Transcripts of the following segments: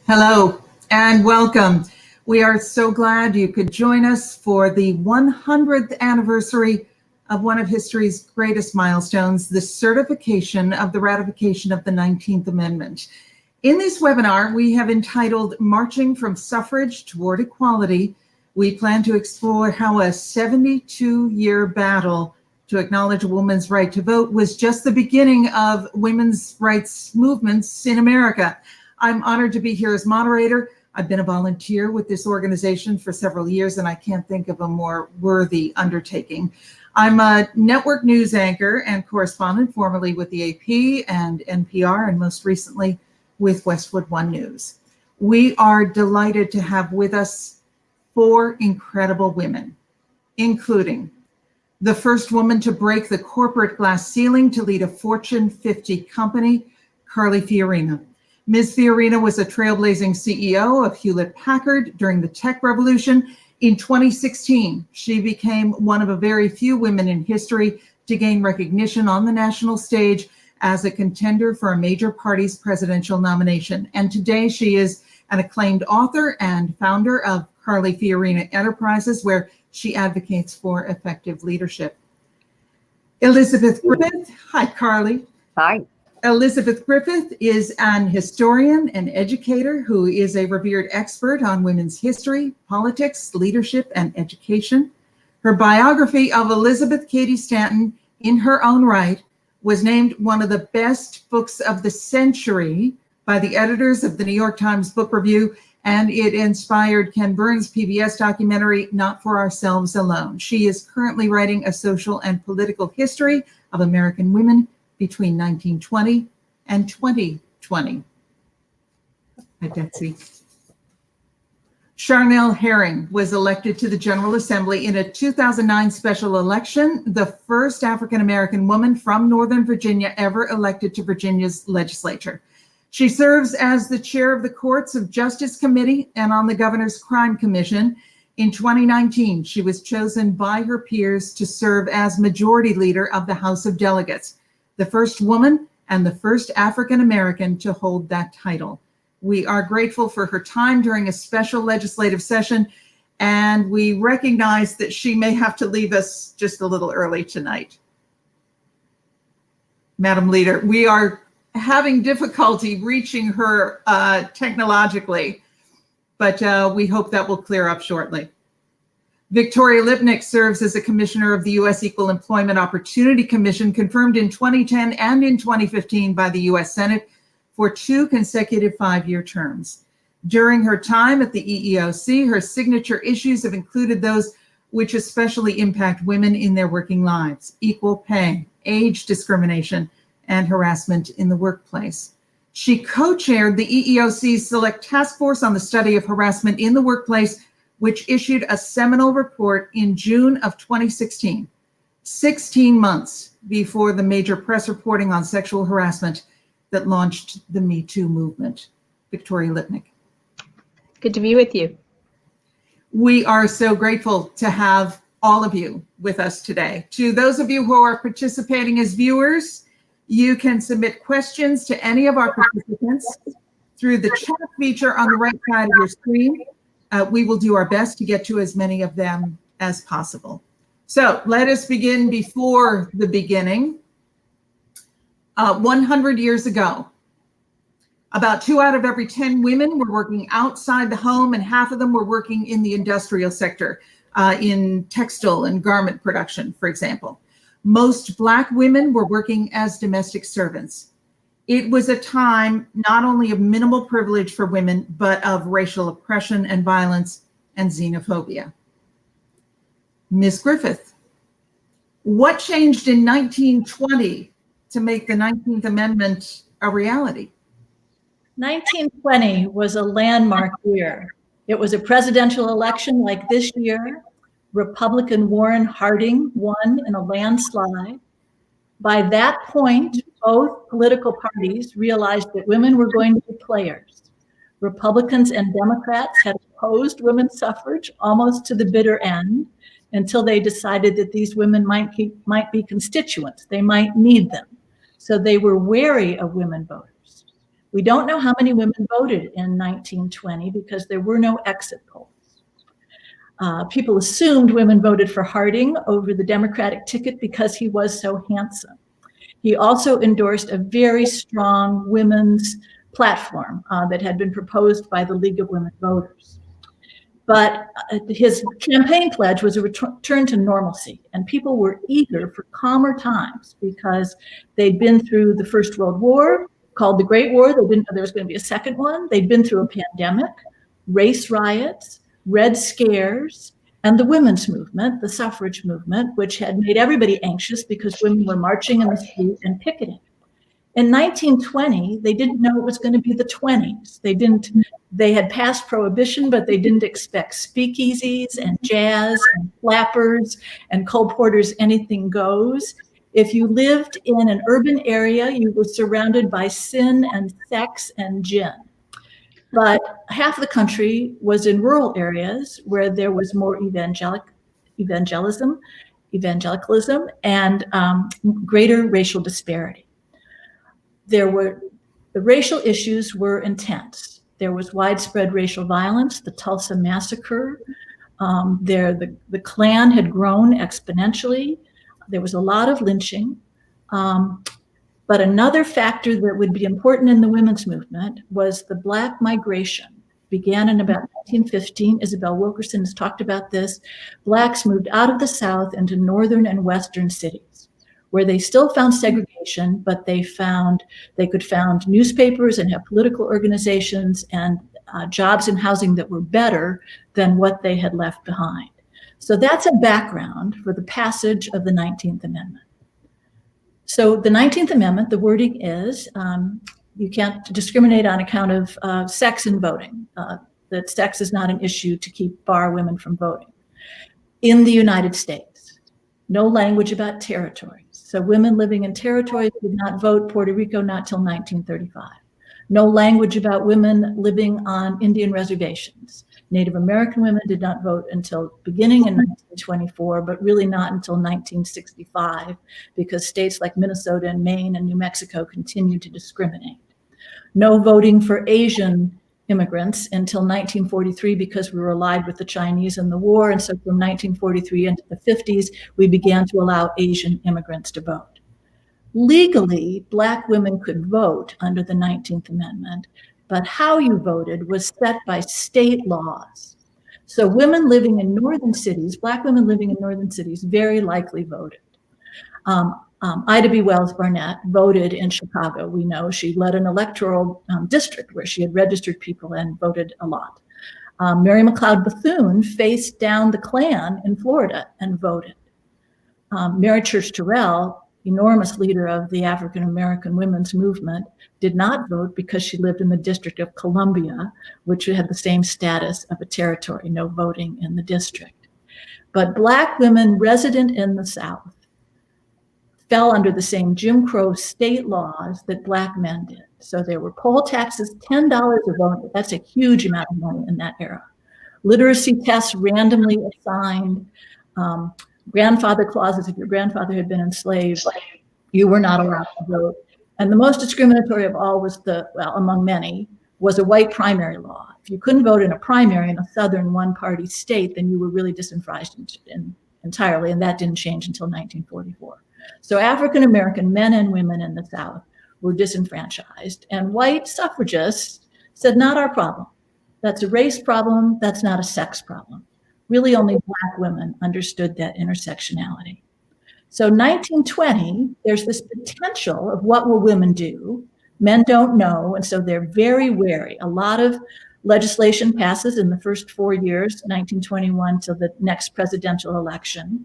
Hello and welcome. We are so glad you could join us for the 100th anniversary of one of history's greatest milestones, the certification of the ratification of the 19th Amendment. In this webinar, we have entitled Marching from Suffrage Toward Equality. We plan to explore how a 72-year battle to acknowledge a woman's right to vote was just the beginning of women's rights movements in America. I'm honored to be here as moderator. I've been a volunteer with this organization for several years, and I can't think of a more worthy undertaking. I'm a network news anchor and correspondent, formerly with the AP and NPR, and most recently with Westwood One News. We are delighted to have with us 4 incredible women, including the first woman to break the corporate glass ceiling to lead a Fortune 50 company, Carly Fiorina. Ms. Fiorina was a trailblazing CEO of Hewlett-Packard during the tech revolution. In 2016, she became one of a very few women in history to gain recognition on the national stage as a contender for a major party's presidential nomination. And today she is an acclaimed author and founder of Carly Fiorina Enterprises, where she advocates for effective leadership. Elizabeth Griffith. Hi, Carly. Hi. Elizabeth Griffith is an historian and educator who is a revered expert on women's history, politics, leadership, and education. Her biography of Elizabeth Cady Stanton, in her own right, was named one of the best books of the century by the editors of the New York Times Book Review, and it inspired Ken Burns' PBS documentary, Not for Ourselves Alone. She is currently writing a social and political history of American women between 1920 and 2020. Hi, Betsy. Charnel Herring was elected to the General Assembly in a 2009 special election, the first African-American woman from Northern Virginia ever elected to Virginia's legislature. She serves as the chair of the Courts of Justice Committee and on the Governor's Crime Commission. In 2019, she was chosen by her peers to serve as majority leader of the House of Delegates, the first woman and the first African-American to hold that title. We are grateful for her time during a special legislative session, and we recognize that she may have to leave us just a little early tonight. Madam Leader, we are having difficulty reaching her technologically, but we hope that will clear up shortly. Victoria Lipnick serves as a commissioner of the U.S. Equal Employment Opportunity Commission, confirmed in 2010 and in 2015 by the U.S. Senate for 2 consecutive 5-year terms. During her time at the EEOC, her signature issues have included those which especially impact women in their working lives: equal pay, age discrimination, and harassment in the workplace. She co-chaired the EEOC's Select Task Force on the Study of Harassment in the Workplace, which issued a seminal report in June of 2016, 16 months before the major press reporting on sexual harassment that launched the Me Too movement. Victoria Lipnick. Good to be with you. We are so grateful to have all of you with us today. To those of you who are participating as viewers, you can submit questions to any of our participants through the chat feature on the right side of your screen. We will do our best to get to as many of them as possible. So let us begin before the beginning. 100 years ago, about 2 out of every 10 women were working outside the home, and half of them were working in the industrial sector, in textile and garment production, for example. Most Black women were working as domestic servants. It was a time not only of minimal privilege for women, but of racial oppression and violence and xenophobia. Ms. Griffith, what changed in 1920 to make the 19th Amendment a reality? 1920 was a landmark year. It was a presidential election like this year. Republican Warren Harding won in a landslide. By that point, both political parties realized that women were going to be players. Republicans and Democrats had opposed women's suffrage almost to the bitter end until they decided that these women might be constituents. They might need them. So they were wary of women voters. We don't know how many women voted in 1920 because there were no exit polls. People assumed women voted for Harding over the Democratic ticket because he was so handsome. He also endorsed a very strong women's platform that had been proposed by the League of Women Voters. But his campaign pledge was a return to normalcy, and people were eager for calmer times because they'd been through the First World War, called the Great War. They didn't know there was going to be a second one. They'd been through a pandemic, race riots, Red Scares, and the women's movement, the suffrage movement, which had made everybody anxious because women were marching in the street and picketing. In 1920, they didn't know it was going to be the 20s. They had passed prohibition, but they didn't expect speakeasies and jazz and flappers and Cole Porter's anything goes. If you lived in an urban area, you were surrounded by sin and sex and gin. But half the country was in rural areas where there was more evangelicalism and greater racial disparity. The racial issues were intense. There was widespread racial violence, the Tulsa Massacre. The Klan had grown exponentially. There was a lot of lynching. But another factor that would be important in the women's movement was the Black migration. Began in about 1915. Isabel Wilkerson has talked about this. Blacks moved out of the South into northern and western cities, where they still found segregation, but they could found newspapers and have political organizations and jobs and housing that were better than what they had left behind. So that's a background for the passage of the 19th Amendment. So the 19th Amendment, the wording is, you can't discriminate on account of sex in voting, that sex is not an issue to bar women from voting. In the United States, no language about territories. So women living in territories did not vote, Puerto Rico not till 1935. No language about women living on Indian reservations. Native American women did not vote until beginning in 1924, but really not until 1965, because states like Minnesota and Maine and New Mexico continued to discriminate. No voting for Asian immigrants until 1943 because we were allied with the Chinese in the war. And so from 1943 into the 50s, we began to allow Asian immigrants to vote. Legally, Black women could vote under the 19th Amendment, but how you voted was set by state laws. So women living in northern cities, Black women living in northern cities, very likely voted. Ida B. Wells Barnett voted in Chicago. We know she led an electoral district where she had registered people and voted a lot. Mary McLeod Bethune faced down the Klan in Florida and voted. Mary Church Terrell, enormous leader of the African American women's movement, did not vote because she lived in the District of Columbia, which had the same status of a territory, no voting in the district. But Black women resident in the South fell under the same Jim Crow state laws that Black men did. So there were poll taxes, $10 a vote. That's a huge amount of money in that era. Literacy tests randomly assigned, grandfather clauses. If your grandfather had been enslaved, you were not allowed to vote. And the most discriminatory of all was among many, was a white primary law. If you couldn't vote in a primary in a Southern one-party state, then you were really disenfranchised entirely, and that didn't change until 1944. So African American men and women in the South were disenfranchised, and white suffragists said, not our problem. That's a race problem, that's not a sex problem. Really only Black women understood that intersectionality. So 1920, there's this potential of what will women do? Men don't know, and so they're very wary. A lot of legislation passes in the first 4 years, 1921 till the next presidential election.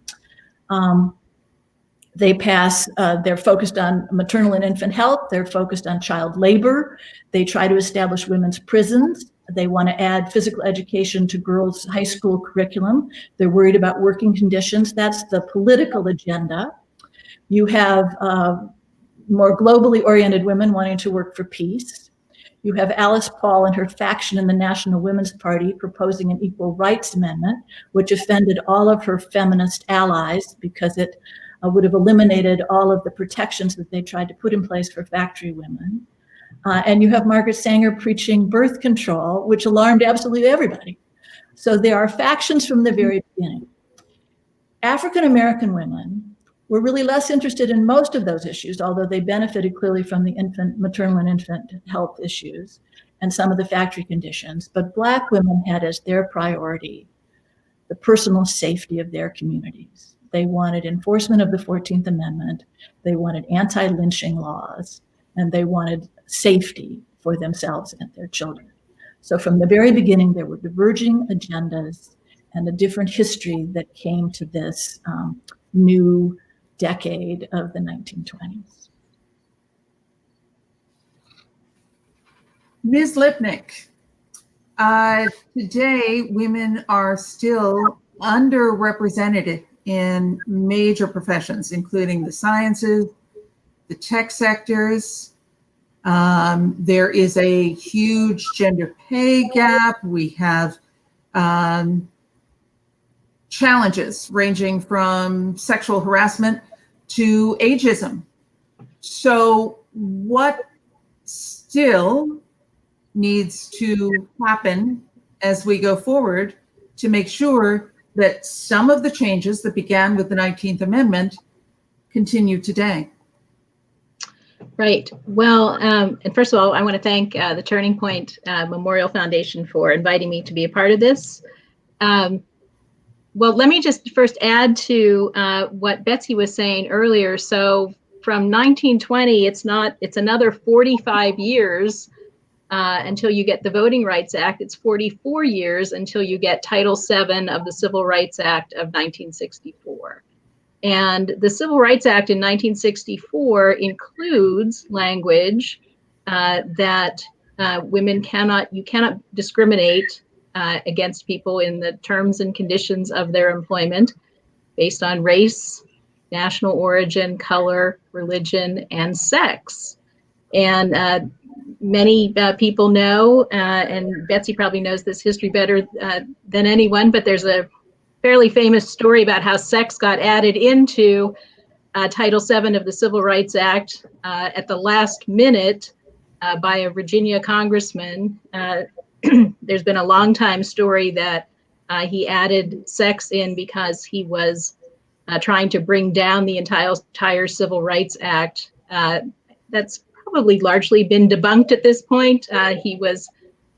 They pass, they're focused on maternal and infant health. They're focused on child labor. They try to establish women's prisons. They want to add physical education to girls' high school curriculum. They're worried about working conditions. That's the political agenda. You have more globally oriented women wanting to work for peace. You have Alice Paul and her faction in the National Women's Party proposing an equal rights amendment, which offended all of her feminist allies because it would have eliminated all of the protections that they tried to put in place for factory women. And you have Margaret Sanger preaching birth control, which alarmed absolutely everybody. So there are factions from the very beginning. African American women were really less interested in most of those issues, although they benefited clearly from the maternal and infant health issues and some of the factory conditions. But Black women had as their priority the personal safety of their communities. They wanted enforcement of the 14th Amendment, they wanted anti-lynching laws, and they wanted safety for themselves and their children. So from the very beginning, there were diverging agendas and a different history that came to this new decade of the 1920s. Ms. Lipnick, today women are still underrepresented in major professions, including the sciences, the tech sectors. There is a huge gender pay gap. We have challenges ranging from sexual harassment to ageism. So what still needs to happen as we go forward to make sure that some of the changes that began with the 19th Amendment continue today? Right. Well, and first of all, I want to thank the Turning Point Memorial Foundation for inviting me to be a part of this. Well, let me just first add to what Betsy was saying earlier. So from 1920, it's another 45 years until you get the Voting Rights Act. It's 44 years until you get Title VII of the Civil Rights Act of 1964. And the Civil Rights Act in 1964 includes language that you cannot discriminate against people in the terms and conditions of their employment based on race, national origin, color, religion, and sex. And many people know, and Betsy probably knows this history better than anyone, but there's a fairly famous story about how sex got added into Title VII of the Civil Rights Act at the last minute by a Virginia congressman. There's been a long time story that he added sex in because he was trying to bring down the entire Civil Rights Act. That's probably largely been debunked at this point. He was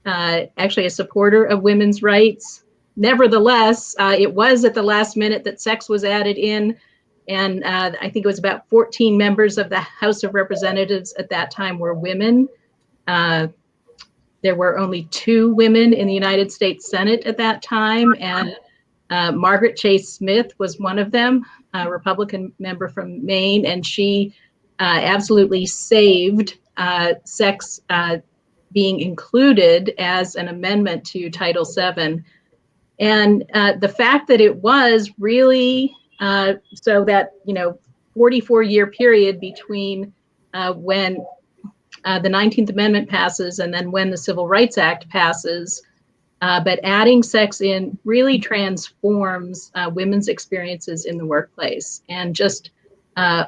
actually a supporter of women's rights. Nevertheless, it was at the last minute that sex was added in, and I think it was about 14 members of the House of Representatives at that time were women. There were only 2 women in the United States Senate at that time, and Margaret Chase Smith was one of them, a Republican member from Maine, and she absolutely saved sex being included as an amendment to Title VII. And the fact that it was really so that, 44-year period between when the 19th Amendment passes and then when the Civil Rights Act passes, but adding sex in really transforms women's experiences in the workplace and just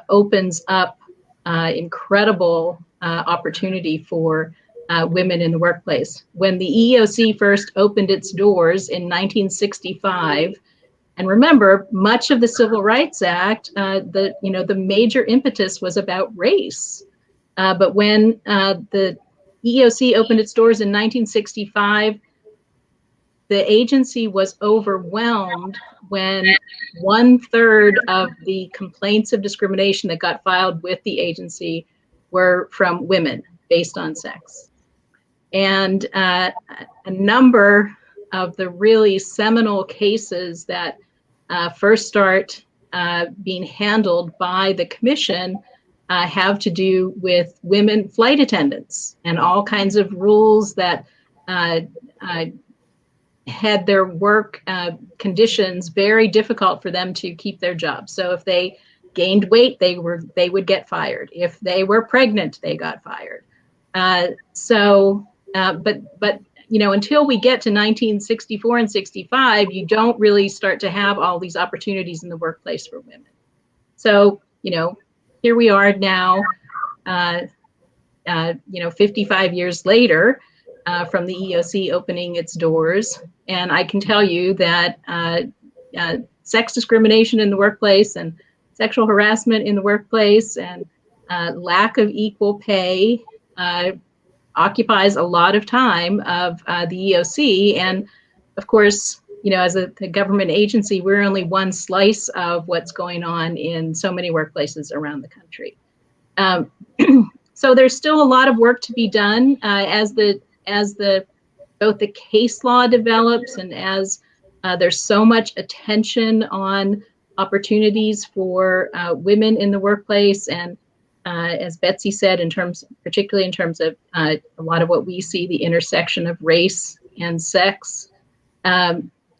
opens up incredible opportunity for women in the workplace. When the EEOC first opened its doors in 1965, and remember, much of the Civil Rights Act, the major impetus was about race. But when the EEOC opened its doors in 1965, the agency was overwhelmed when 1/3 of the complaints of discrimination that got filed with the agency were from women based on sex. And a number of the really seminal cases that first start being handled by the commission have to do with women flight attendants and all kinds of rules that had their work conditions very difficult for them to keep their jobs. So if they gained weight, they would get fired. If they were pregnant, they got fired. But until we get to 1964 and 65, you don't really start to have all these opportunities in the workplace for women. So here we are now, 55 years later from the EEOC opening its doors. And I can tell you that sex discrimination in the workplace and sexual harassment in the workplace and lack of equal pay occupies a lot of time of the EEOC. And of course, as a government agency, we're only one slice of what's going on in so many workplaces around the country. So there's still a lot of work to be done as both the case law develops and as there's so much attention on opportunities for women in the workplace. And as Betsy said, particularly in terms of a lot of what we see, the intersection of race and sex.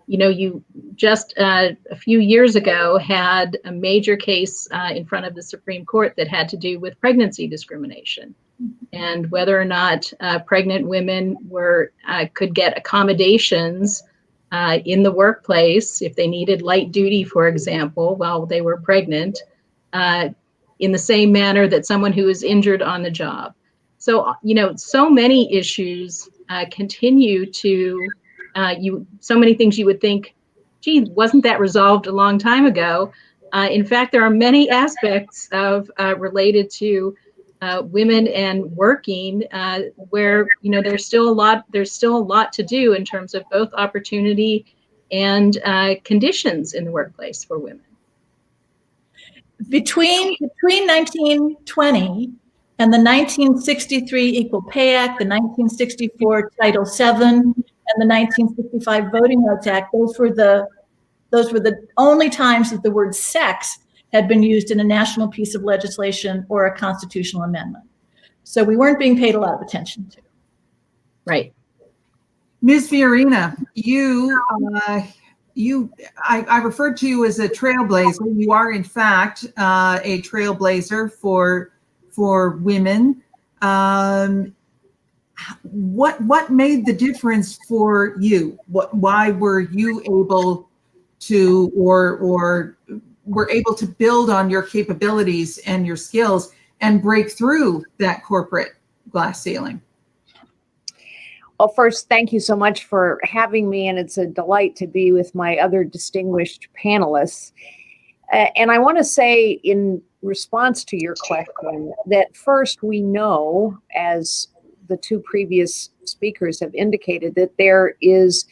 You just a few years ago had a major case in front of the Supreme Court that had to do with pregnancy discrimination and whether or not pregnant women could get accommodations in the workplace if they needed light duty, for example, while they were pregnant, in the same manner that someone who is injured on the job. So, so many issues continue to so many things you would think, gee, wasn't that resolved a long time ago? In fact, there are many aspects of related to women and working where there's still a lot to do in terms of both opportunity and conditions in the workplace for women. Between 1920 and the 1963 Equal Pay Act, the 1964 Title VII, and the 1965 Voting Rights Act, those were the only times that the word sex had been used in a national piece of legislation or a constitutional amendment. So we weren't being paid a lot of attention to. Right. Ms. Fiorina, I referred to you as a trailblazer. You are, in fact, a trailblazer for women. What made the difference for you? Why were you able to, or were able to build on your capabilities and your skills and break through that corporate glass ceiling? Well, first, thank you so much for having me, and it's a delight to be with my other distinguished panelists. And I want to say, in response to your question, that first, we know, as the two previous speakers have indicated, that there is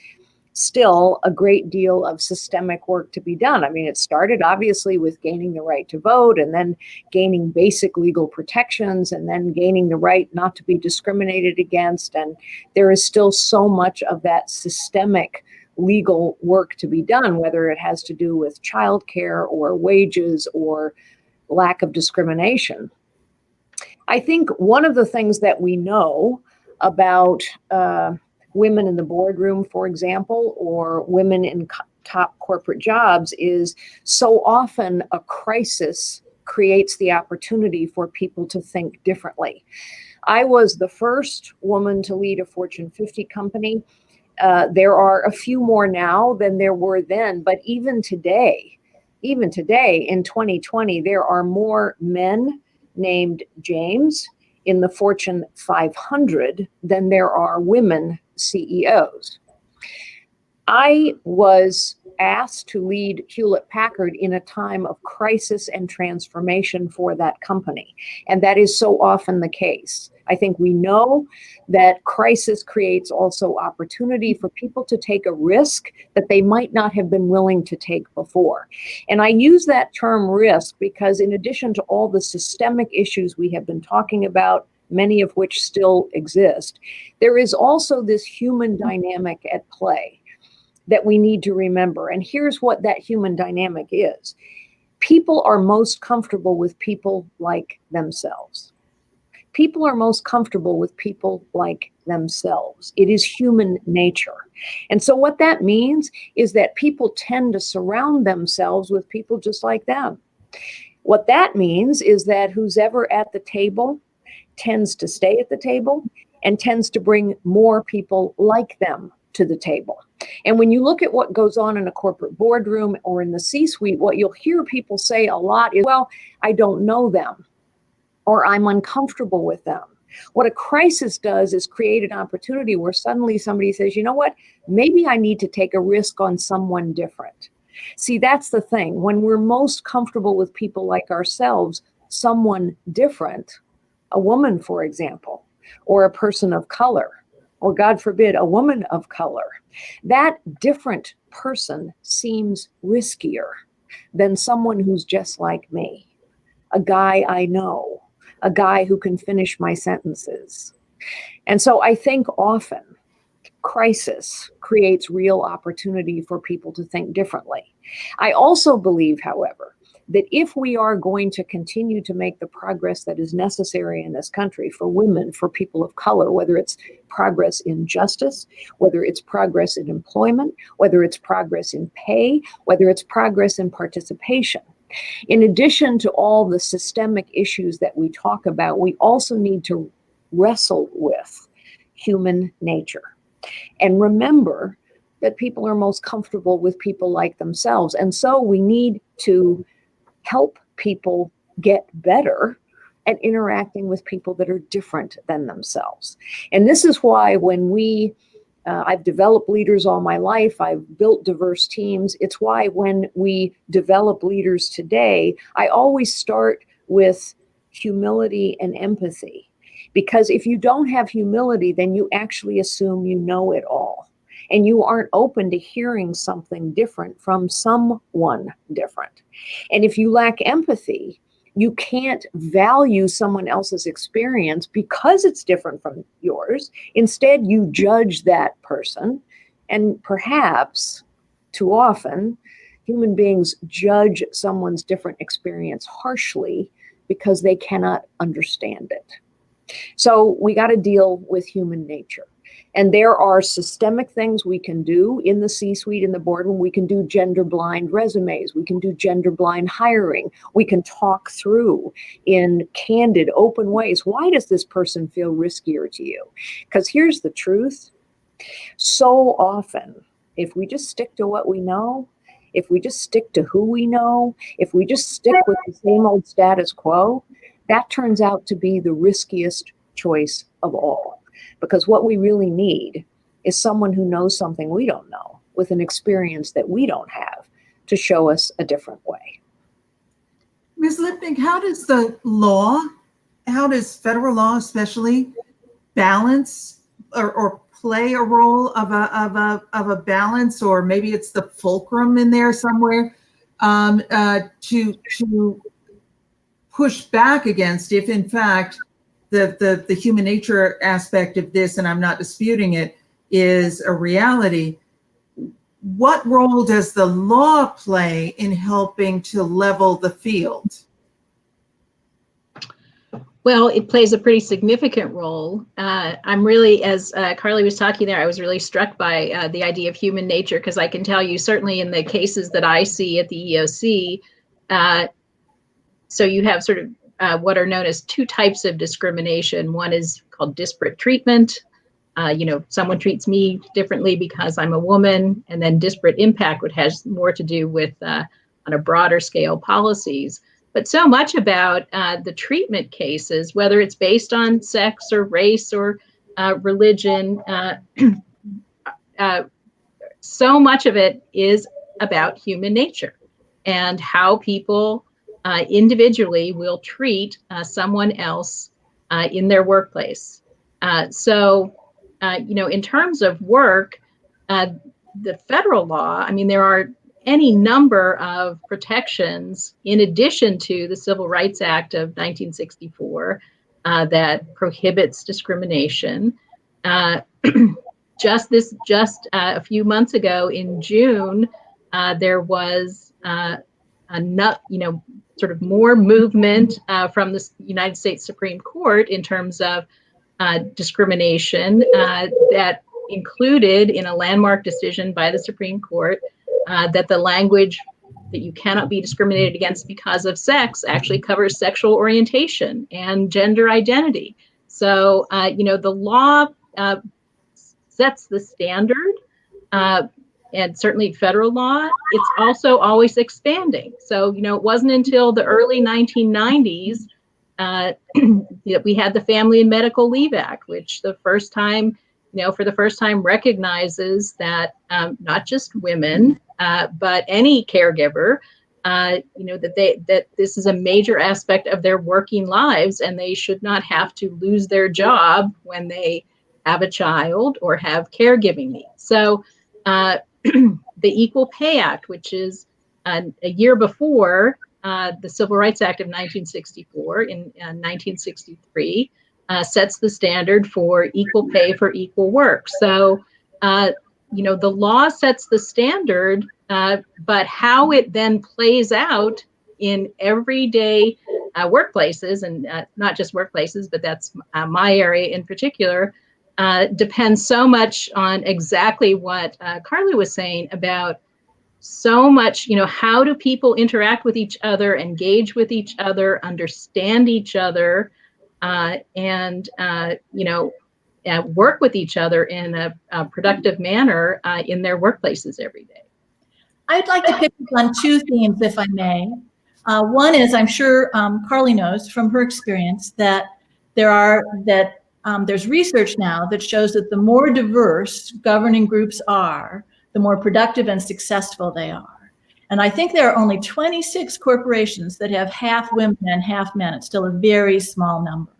still a great deal of systemic work to be done. I mean, it started obviously with gaining the right to vote, and then gaining basic legal protections, and then gaining the right not to be discriminated against. And there is still so much of that systemic legal work to be done, whether it has to do with childcare or wages or lack of discrimination. I think one of the things that we know about women in the boardroom, for example, or women in top corporate jobs is so often a crisis creates the opportunity for people to think differently. I was the first woman to lead a Fortune 50 company. There are a few more now than there were then, but even today in 2020, there are more men named James in the Fortune 500 than there are women CEOs. I was asked to lead Hewlett-Packard in a time of crisis and transformation for that company. And that is so often the case. I think we know that crisis creates also opportunity for people to take a risk that they might not have been willing to take before. And I use that term risk because in addition to all the systemic issues we have been talking about, many of which still exist, there is also this human dynamic at play that we need to remember. And here's what that human dynamic is. People are most comfortable with people like themselves. People are most comfortable with people like themselves. It is human nature. And so what that means is that people tend to surround themselves with people just like them. What that means is that who's ever at the table tends to stay at the table and tends to bring more people like them to the table. And when you look at what goes on in a corporate boardroom or in the C-suite, what you'll hear people say a lot is, well, I don't know them, or I'm uncomfortable with them, What a crisis does is create an opportunity where suddenly somebody says, you know what, maybe I need to take a risk on someone different. See, that's the thing. When we're most comfortable with people like ourselves, someone different, a woman, for example, or a person of color, or God forbid, a woman of color, that different person seems riskier than someone who's just like me, a guy I know, a guy who can finish my sentences. And so I think often crisis creates real opportunity for people to think differently. I also believe, however, that if we are going to continue to make the progress that is necessary in this country for women, for people of color, whether it's progress in justice, whether it's progress in employment, whether it's progress in pay, whether it's progress in participation, in addition to all the systemic issues that we talk about, we also need to wrestle with human nature and remember that people are most comfortable with people like themselves. And so we need to help people get better at interacting with people that are different than themselves. And this is why when I've developed leaders all my life, I've built diverse teams. It's why when we develop leaders today, I always start with humility and empathy. Because if you don't have humility, then you actually assume you know it all. And you aren't open to hearing something different from someone different. And if you lack empathy, you can't value someone else's experience because it's different from yours. Instead, you judge that person. And perhaps, too often, human beings judge someone's different experience harshly because they cannot understand it. So we got to deal with human nature. And there are systemic things we can do in the C-suite, in the boardroom. We can do gender-blind resumes. We can do gender-blind hiring. We can talk through in candid, open ways. Why does this person feel riskier to you? Because here's the truth. So often, if we just stick to what we know, if we just stick to who we know, if we just stick with the same old status quo, that turns out to be the riskiest choice of all. Because what we really need is someone who knows something we don't know, with an experience that we don't have, to show us a different way. Ms. Lipnick, how does federal law especially balance or play a role of a balance, or maybe it's the fulcrum in there somewhere, to push back against, if in fact the human nature aspect of this, and I'm not disputing it, is a reality? What role does the law play in helping to level the field? Well, it plays a pretty significant role. I'm really, as Carly was talking there, I was really struck by the idea of human nature, because I can tell you, certainly in the cases that I see at the EOC, so you have sort of what are known as two types of discrimination. One is called disparate treatment. Someone treats me differently because I'm a woman, and then disparate impact, which has more to do with, on a broader scale, policies. But so much about the treatment cases, whether it's based on sex or race or religion, so much of it is about human nature and how people individually will treat someone else in their workplace. So in terms of work, the federal law, I mean, there are any number of protections in addition to the Civil Rights Act of 1964 that prohibits discrimination. Just a few months ago in June, there was sort of more movement from the United States Supreme Court in terms of discrimination that included in a landmark decision by the Supreme Court that the language that you cannot be discriminated against because of sex actually covers sexual orientation and gender identity. So, the law sets the standard, and certainly federal law, it's also always expanding. So, it wasn't until the early 1990s we had the Family and Medical Leave Act, which for the first time recognizes that not just women, but any caregiver, that this is a major aspect of their working lives, and they should not have to lose their job when they have a child or have caregiving needs. So the Equal Pay Act, which is a year before the Civil Rights Act of 1964, in 1963, sets the standard for equal pay for equal work. So, the law sets the standard, but how it then plays out in everyday workplaces, and not just workplaces, but that's my area in particular, depends so much on exactly what Carly was saying about so much, how do people interact with each other, engage with each other, understand each other, and work with each other in a productive manner in their workplaces every day. I'd like to pick up on two themes, if I may. One is, I'm sure Carly knows from her experience that there's research now that shows that the more diverse governing groups are, the more productive and successful they are. And I think there are only 26 corporations that have half women and half men. It's still a very small number.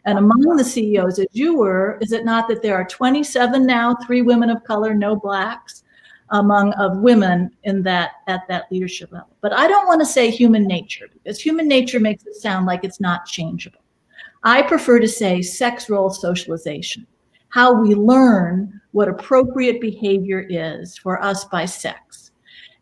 And among the CEOs, as you were, is it not that there are 27 now, 3 women of color, no blacks, of women at that leadership level? But I don't want to say human nature, because human nature makes it sound like it's not changeable. I prefer to say sex role socialization, how we learn what appropriate behavior is for us by sex.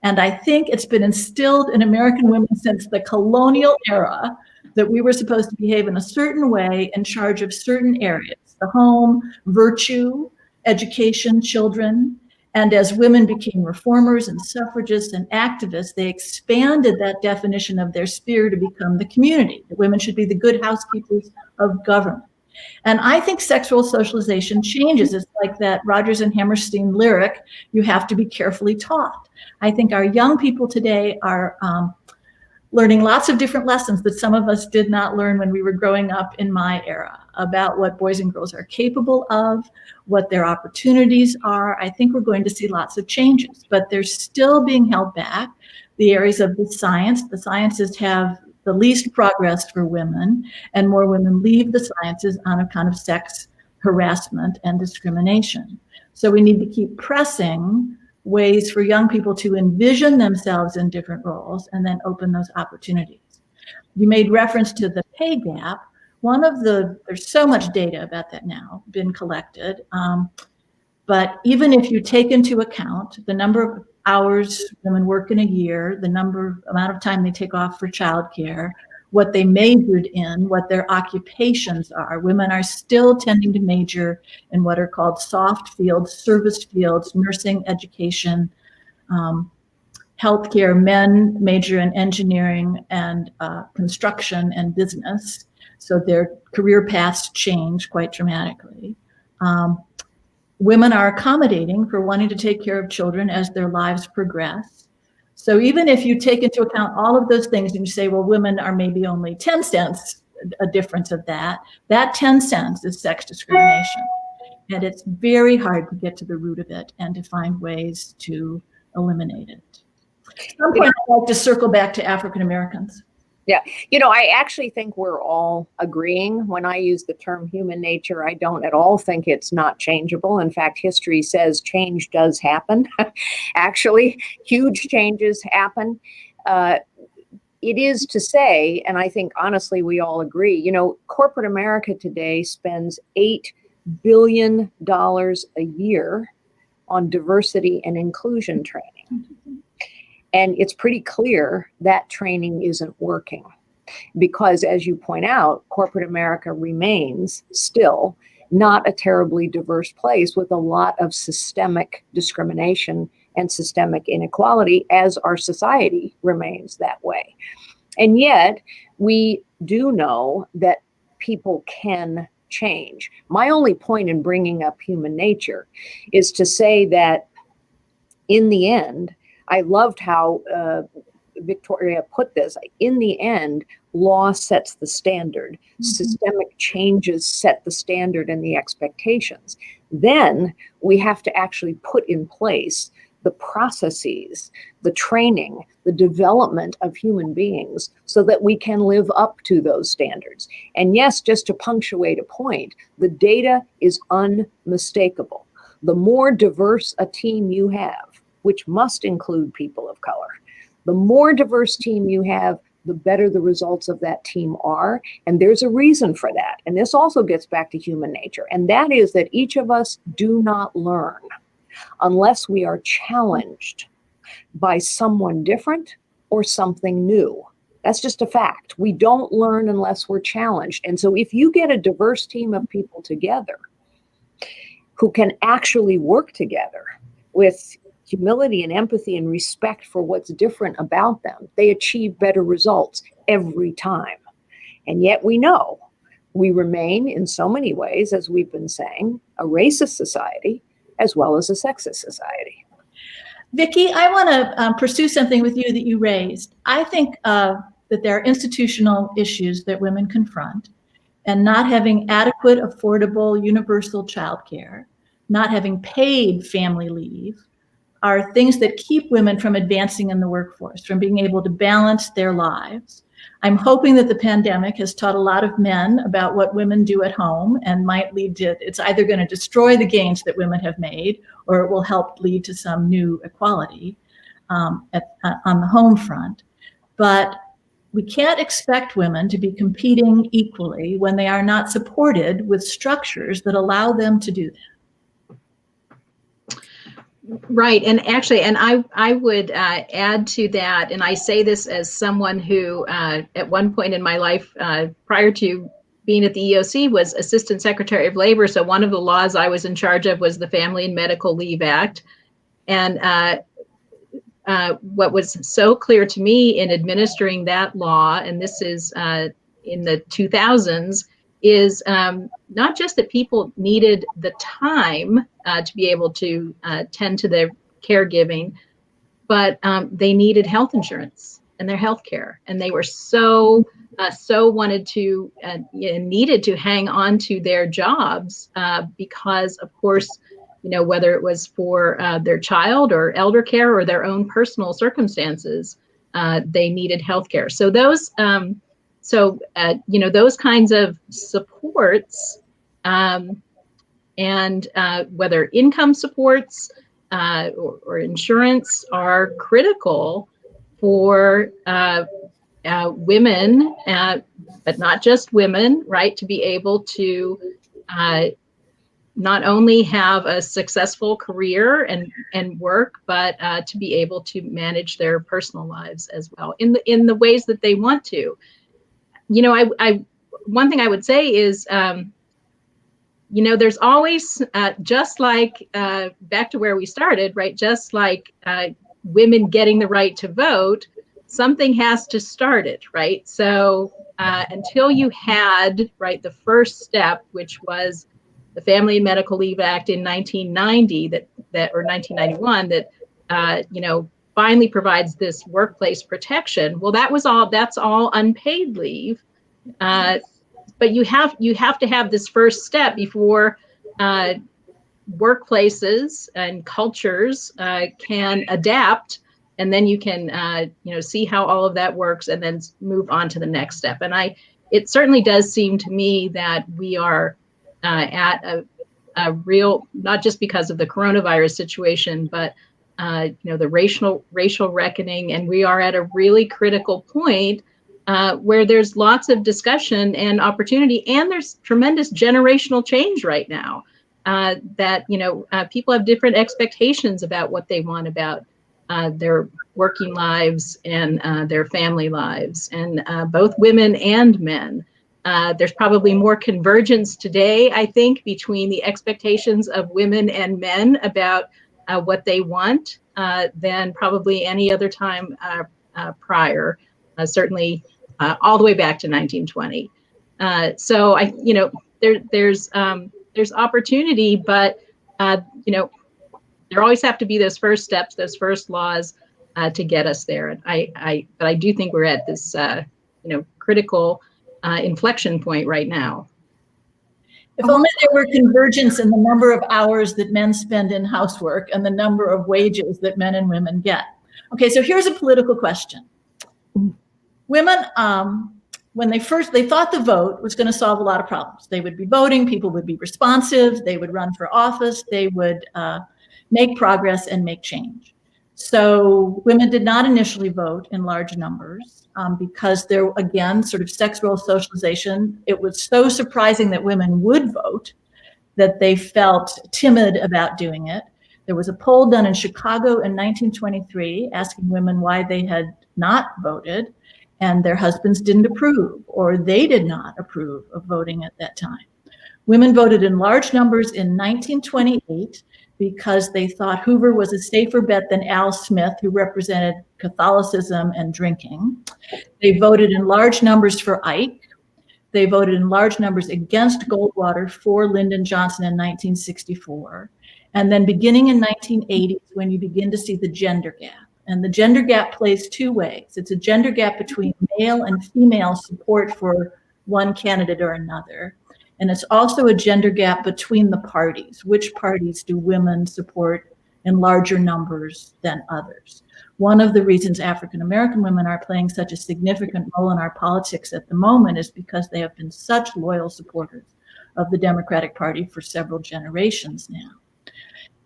And I think it's been instilled in American women since the colonial era that we were supposed to behave in a certain way in charge of certain areas, the home, virtue, education, children. And as women became reformers and suffragists and activists, they expanded that definition of their sphere to become the community, that women should be the good housekeepers of government. And I think sexual socialization changes. It's like that Rodgers and Hammerstein lyric, you have to be carefully taught. I think our young people today are learning lots of different lessons that some of us did not learn when we were growing up in my era, about what boys and girls are capable of, what their opportunities are. I think we're going to see lots of changes, but they're still being held back. The areas of the sciences have the least progress for women, and more women leave the sciences on account of sex harassment and discrimination. So we need to keep pressing ways for young people to envision themselves in different roles and then open those opportunities. You made reference to the pay gap. There's so much data about that now been collected, but even if you take into account the number of hours women work in a year, the amount of time they take off for childcare, what they majored in, what their occupations are, women are still tending to major in what are called soft fields, service fields, nursing, education, healthcare. Men major in engineering and construction and business. So their career paths change quite dramatically. Women are accommodating for wanting to take care of children as their lives progress. So even if you take into account all of those things and you say, well, women are maybe only 10 cents a difference of that 10 cents is sex discrimination. And it's very hard to get to the root of it and to find ways to eliminate it. At some point, I'd like to circle back to African Americans. Yeah. I actually think we're all agreeing when I use the term human nature. I don't at all think it's not changeable. In fact, history says change does happen. Actually, huge changes happen. It is to say, and I think honestly we all agree, corporate America today spends $8 billion a year on diversity and inclusion training. And it's pretty clear that training isn't working because, as you point out, corporate America remains still not a terribly diverse place with a lot of systemic discrimination and systemic inequality, as our society remains that way. And yet, we do know that people can change. My only point in bringing up human nature is to say that in the end, I loved how Victoria put this, in the end, law sets the standard. Systemic changes set the standard and the expectations. Then we have to actually put in place the processes, the training, the development of human beings so that we can live up to those standards. And yes, just to punctuate a point, the data is unmistakable. The more diverse a team you have, which must include people of color, the more diverse team you have, the better the results of that team are. And there's a reason for that. And this also gets back to human nature. And that is that each of us do not learn unless we are challenged by someone different or something new. That's just a fact. We don't learn unless we're challenged. And so if you get a diverse team of people together who can actually work together with humility and empathy and respect for what's different about them, they achieve better results every time. And yet we know we remain in so many ways, as we've been saying, a racist society as well as a sexist society. Vicki, I want to pursue something with you that you raised. I think that there are institutional issues that women confront, and not having adequate, affordable, universal childcare, not having paid family leave, are things that keep women from advancing in the workforce, from being able to balance their lives. I'm hoping that the pandemic has taught a lot of men about what women do at home and might lead to, it's either going to destroy the gains that women have made, or it will help lead to some new equality on the home front. But we can't expect women to be competing equally when they are not supported with structures that allow them to do that. Right. And actually, and I would add to that, and I say this as someone who at one point in my life, prior to being at the EOC, was Assistant Secretary of Labor. So one of the laws I was in charge of was the Family and Medical Leave Act. And what was so clear to me in administering that law, and this is in the 2000s, is not just that people needed the time to be able to tend to their caregiving, but they needed health insurance and their health care. And they were so wanted to and needed to hang on to their jobs because, of course, you know, whether it was for their child or elder care or their own personal circumstances, they needed health care. So those you know, those kinds of supports and whether income supports or insurance are critical for women, but not just women, right, to be able to not only have a successful career and work, but to be able to manage their personal lives as well in the ways that they want to. You know, I one thing I would say is, you know, there's always, just like back to where we started, right? Just like women getting the right to vote, something has to start it, right? So until you had, right, the first step, which was the Family and Medical Leave Act in 1990, or 1991, that you know, finally provides this workplace protection. Well, that's all unpaid leave. But you have to have this first step before workplaces and cultures can adapt, and then you can you know, see how all of that works and then move on to the next step. And it certainly does seem to me that we are at a real, not just because of the coronavirus situation, but you know, the racial reckoning, and we are at a really critical point where there's lots of discussion and opportunity, and there's tremendous generational change right now. That, you know, people have different expectations about what they want about their working lives and their family lives, and both women and men. There's probably more convergence today, I think, between the expectations of women and men about what they want than probably any other time prior, certainly all the way back to 1920. So you know, there's opportunity, but you know, there always have to be those first steps, those first laws, to get us there. And but I do think we're at this, critical inflection point right now. If only there were convergence in the number of hours that men spend in housework and the number of wages that men and women get. Okay, so here's a political question. Women, when they thought the vote was going to solve a lot of problems. They would be voting, people would be responsive, they would run for office, they would make progress and make change. So women did not initially vote in large numbers because there, again, sort of sex role socialization. It was so surprising that women would vote that they felt timid about doing it. There was a poll done in Chicago in 1923 asking women why they had not voted, and their husbands didn't approve, or they did not approve of voting at that time. Women voted in large numbers in 1928 because they thought Hoover was a safer bet than Al Smith, who represented Catholicism and drinking. They voted in large numbers for Ike. They voted in large numbers against Goldwater for Lyndon Johnson in 1964. And then beginning in 1980 is when you begin to see the gender gap. And the gender gap plays two ways. It's a gender gap between male and female support for one candidate or another. And it's also a gender gap between the parties. Which parties do women support in larger numbers than others? One of the reasons African-American women are playing such a significant role in our politics at the moment is because they have been such loyal supporters of the Democratic Party for several generations now.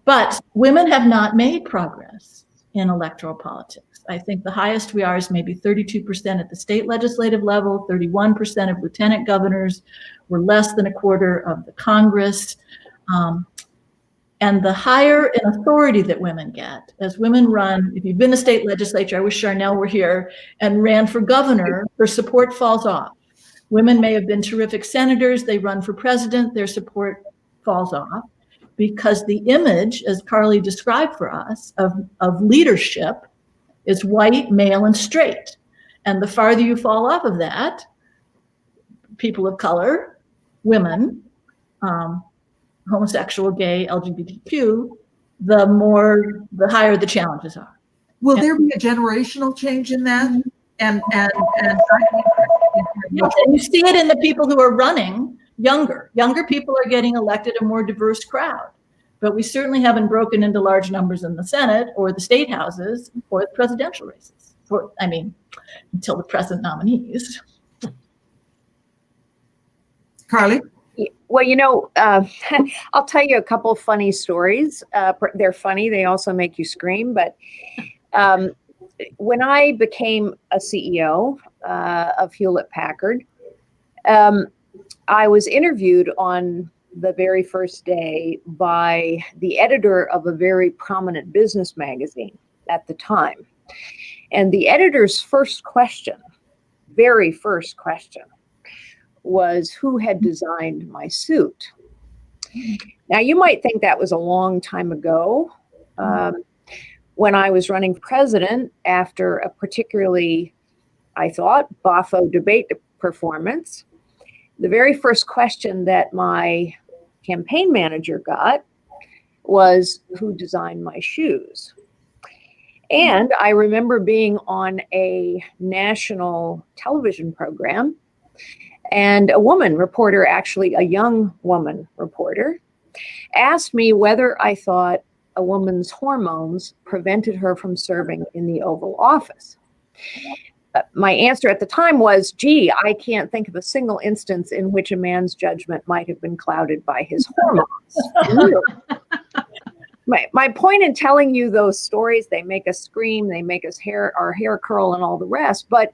But women have not made progress in electoral politics. I think the highest we are is maybe 32% at the state legislative level, 31% of lieutenant governors. We're less than a quarter of the Congress. And the higher in authority that women get, as women run, if you've been to state legislature, I wish Charnel were here, and ran for governor, their support falls off. Women may have been terrific senators, they run for president, their support falls off, because the image, as Carly described for us, of leadership is white, male, and straight. And the farther you fall off of that, people of color, women, homosexual, gay, LGBTQ, the higher the challenges are. Will there be a generational change in that? And yes, and you see it in the people who are running younger. Younger people are getting elected a more diverse crowd. But we certainly haven't broken into large numbers in the Senate or the state houses or the presidential races. Until the present nominees. Carly? Well, I'll tell you a couple of funny stories. They're funny. They also make you scream. But when I became a CEO of Hewlett-Packard, I was interviewed on the very first day by the editor of a very prominent business magazine at the time. And the editor's very first question, was who had designed my suit. Now, you might think that was a long time ago. When I was running for president after a particularly, I thought, boffo debate performance, the very first question that my campaign manager got was, who designed my shoes? And I remember being on a national television program, and a woman reporter, actually a young woman reporter, asked me whether I thought a woman's hormones prevented her from serving in the Oval Office. My answer at the time was, gee, I can't think of a single instance in which a man's judgment might have been clouded by his hormones. My point in telling you those stories, they make us scream, they make us our hair curl and all the rest, but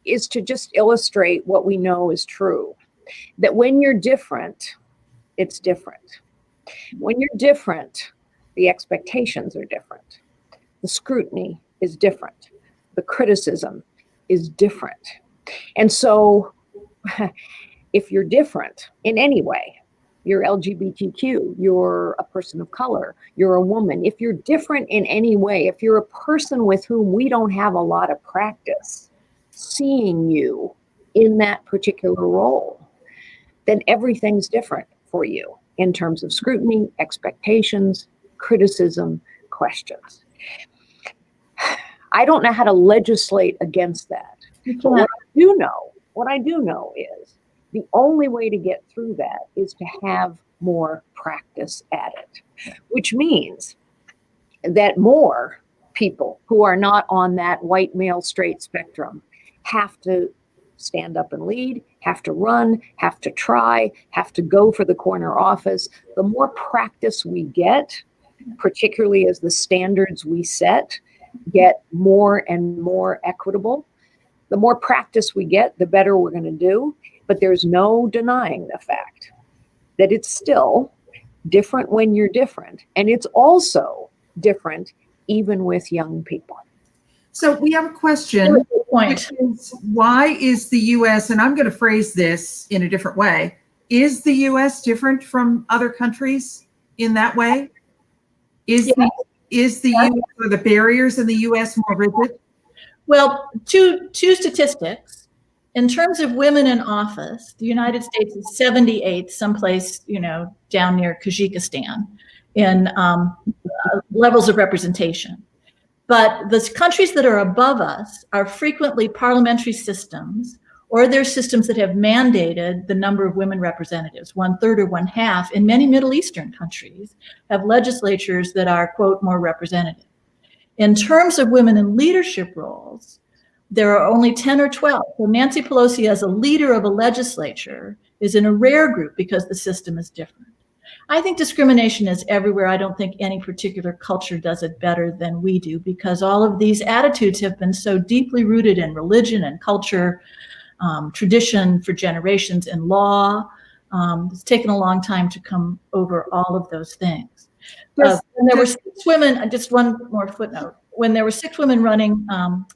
is to just illustrate what we know is true. That when you're different, it's different. When you're different, the expectations are different. The scrutiny is different. The criticism is different. And so if you're different in any way, you're LGBTQ, you're a person of color, you're a woman, if you're different in any way, if you're a person with whom we don't have a lot of practice seeing you in that particular role, then everything's different for you in terms of scrutiny, expectations, criticism, questions. I don't know how to legislate against that. But what I do know is the only way to get through that is to have more practice at it, which means that more people who are not on that white male straight spectrum have to stand up and lead, have to run, have to try, have to go for the corner office. The more practice we get, particularly as the standards we set get more and more equitable, the more practice we get, the better we're going to do. But there's no denying the fact that it's still different when you're different. And it's also different even with young people. So we have a question, which is, why is the U.S., and I'm going to phrase this in a different way, is the U.S. different from other countries in that way? Is the U.S., or the barriers in the U.S. more rigid? Well, two statistics. In terms of women in office, the United States is 78th, someplace, down near Kazakhstan, in levels of representation. But the countries that are above us are frequently parliamentary systems, or they're systems that have mandated the number of women representatives. 1/3 or 1/2 in many Middle Eastern countries have legislatures that are, quote, more representative. In terms of women in leadership roles, there are only 10 or 12. So Nancy Pelosi, as a leader of a legislature, is in a rare group because the system is different. I think discrimination is everywhere. I don't think any particular culture does it better than we do, because all of these attitudes have been so deeply rooted in religion and culture, tradition for generations, in law. It's taken a long time to come over all of those things. When there were 6 women, just one more footnote, when there were 6 women running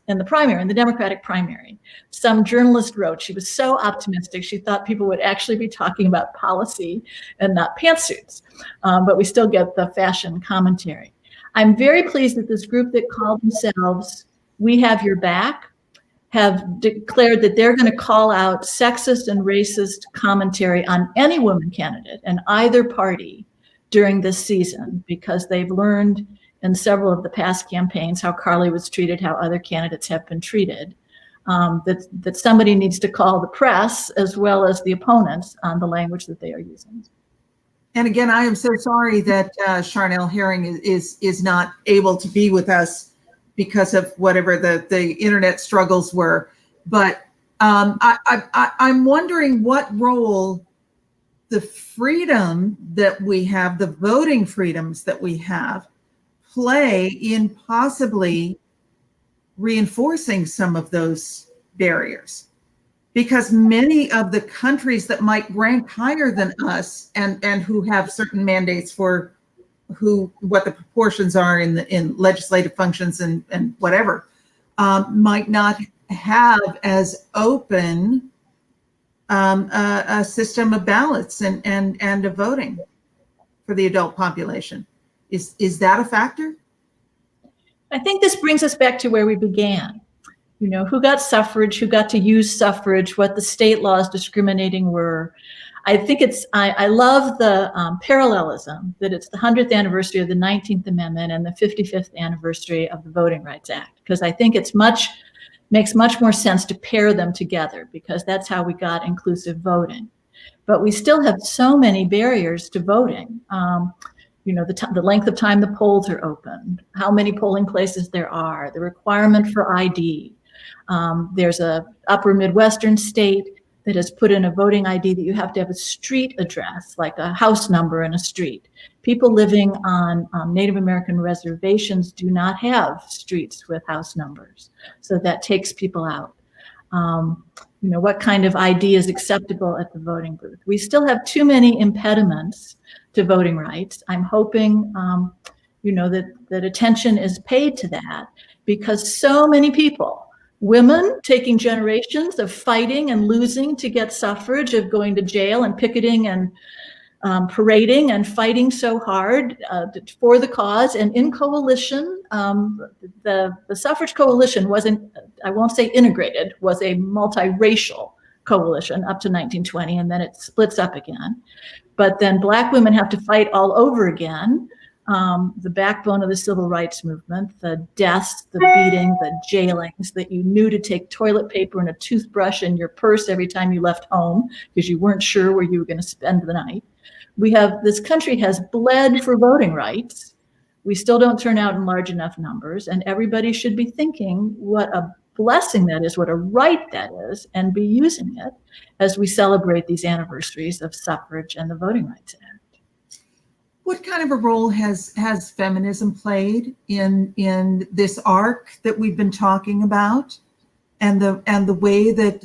in the primary, in the Democratic primary, some journalist wrote she was so optimistic she thought people would actually be talking about policy and not pantsuits. But we still get the fashion commentary. I'm very pleased that this group that called themselves We Have Your Back have declared that they're going to call out sexist and racist commentary on any woman candidate in either party during this season, because they've learned in several of the past campaigns how Carly was treated, how other candidates have been treated, that somebody needs to call the press as well as the opponents on the language that they are using. And again, I am so sorry that Charnel Herring is not able to be with us because of whatever the internet struggles were. But I'm wondering what role the freedom that we have, the voting freedoms that we have, play in possibly reinforcing some of those barriers. Because many of the countries that might rank higher than us and who have certain mandates for what the proportions are in legislative functions and whatever, might not have as open a system of ballots and of voting for the adult population. Is that a factor? I think this brings us back to where we began. Who got suffrage, who got to use suffrage, what the state laws discriminating were. I think I love the parallelism that it's the 100th anniversary of the 19th Amendment and the 55th anniversary of the Voting Rights Act, because I think makes much more sense to pair them together, because that's how we got inclusive voting. But we still have so many barriers to voting. The length of time the polls are open, how many polling places there are, the requirement for ID. There's a upper Midwestern state that has put in a voting ID that you have to have a street address, like a house number in a street. People living on Native American reservations do not have streets with house numbers. So that takes people out. What kind of ID is acceptable at the voting booth? We still have too many impediments to voting rights. I'm hoping, that attention is paid to that, because so many people, women taking generations of fighting and losing to get suffrage, of going to jail and picketing and parading and fighting so hard for the cause, and in coalition. The suffrage coalition wasn't, I won't say integrated, was a multiracial coalition up to 1920, and then it splits up again. But then Black women have to fight all over again the backbone of the civil rights movement, the deaths, the beating, the jailings, that you knew to take toilet paper and a toothbrush in your purse every time you left home because you weren't sure where you were going to spend the night. This country has bled for voting rights. We still don't turn out in large enough numbers, and everybody should be thinking what a blessing that is, what a right that is, and be using it as we celebrate these anniversaries of suffrage and the Voting Rights Act. What kind of a role has feminism played in this arc that we've been talking about, and the way that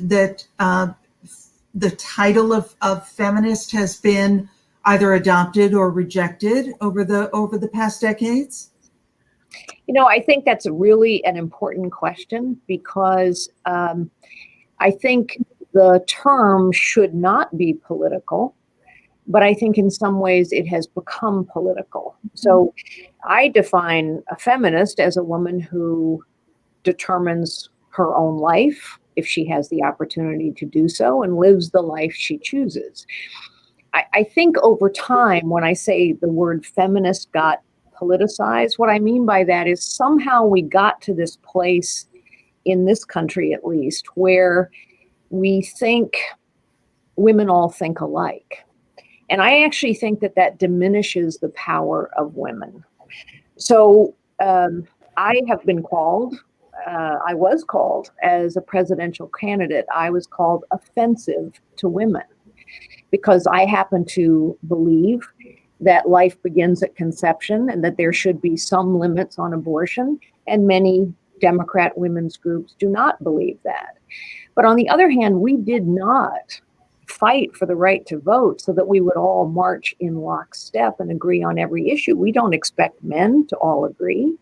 the title of feminist has been either adopted or rejected over the past decades? I think that's really an important question, because I think the term should not be political, but I think in some ways it has become political. So I define a feminist as a woman who determines her own life, if she has the opportunity to do so, and lives the life she chooses. I think over time, when I say the word feminist got politicized, what I mean by that is somehow we got to this place, in this country at least, where we think women all think alike. And I actually think that diminishes the power of women. So I have been called, I was called as a presidential candidate, I was called offensive to women, because I happen to believe that life begins at conception and that there should be some limits on abortion. And many Democrat women's groups do not believe that. But on the other hand, we did not fight for the right to vote so that we would all march in lockstep and agree on every issue. We don't expect men to all agree.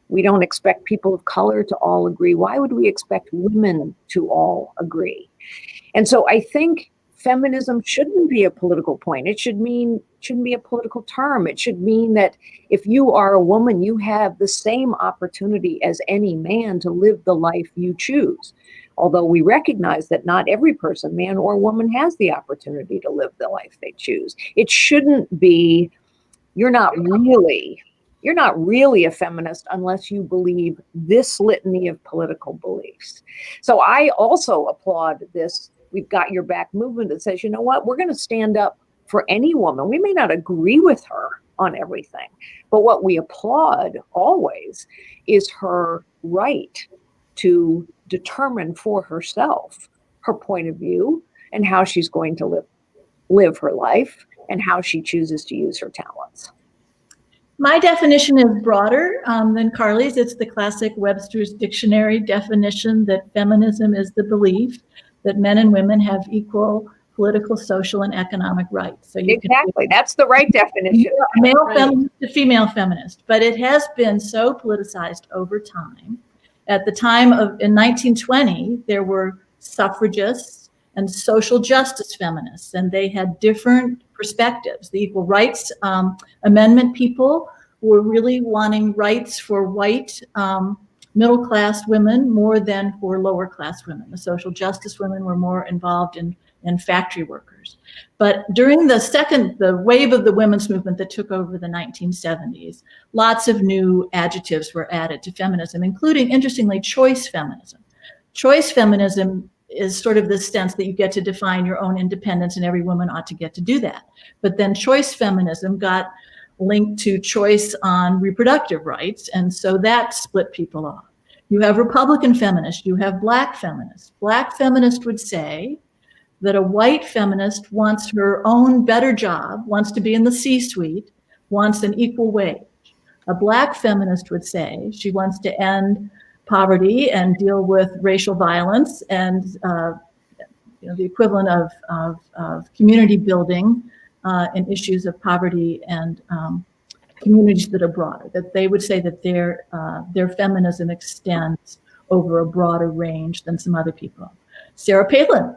We don't expect people of color to all agree. Why would we expect women to all agree? And so I think feminism shouldn't be a political point. It shouldn't be a political term. It should mean that if you are a woman, you have the same opportunity as any man to live the life you choose. Although we recognize that not every person, man or woman, has the opportunity to live the life they choose. It shouldn't be, you're not really a feminist unless you believe this litany of political beliefs. So I also applaud this We've Got Your Back movement that says, you know what, we're going to stand up for any woman. We may not agree with her on everything, but what we applaud always is her right to determine for herself her point of view and how she's going to live her life and how she chooses to use her talents. My definition is broader than Carly's. It's the classic Webster's Dictionary definition that feminism is the belief that men and women have equal political, social, and economic rights. So exactly, that's the right definition. Male feminist to female feminist, but it has been so politicized over time. At the time in 1920, there were suffragists and social justice feminists, and they had different perspectives. The Equal Rights Amendment people were really wanting rights for white middle-class women more than for lower-class women. The social justice women were more involved in factory workers. But during the wave of the women's movement that took over the 1970s, lots of new adjectives were added to feminism, including, interestingly, choice feminism. Choice feminism is sort of this sense that you get to define your own independence and every woman ought to get to do that. But then choice feminism got linked to choice on reproductive rights, and so that split people off. You have Republican feminists, you have Black feminists. Black feminists would say that a white feminist wants her own better job, wants to be in the C-suite, wants an equal wage. A Black feminist would say she wants to end poverty and deal with racial violence and the equivalent of community building and issues of poverty and communities that are broader. That they would say that their feminism extends over a broader range than some other people. Sarah Palin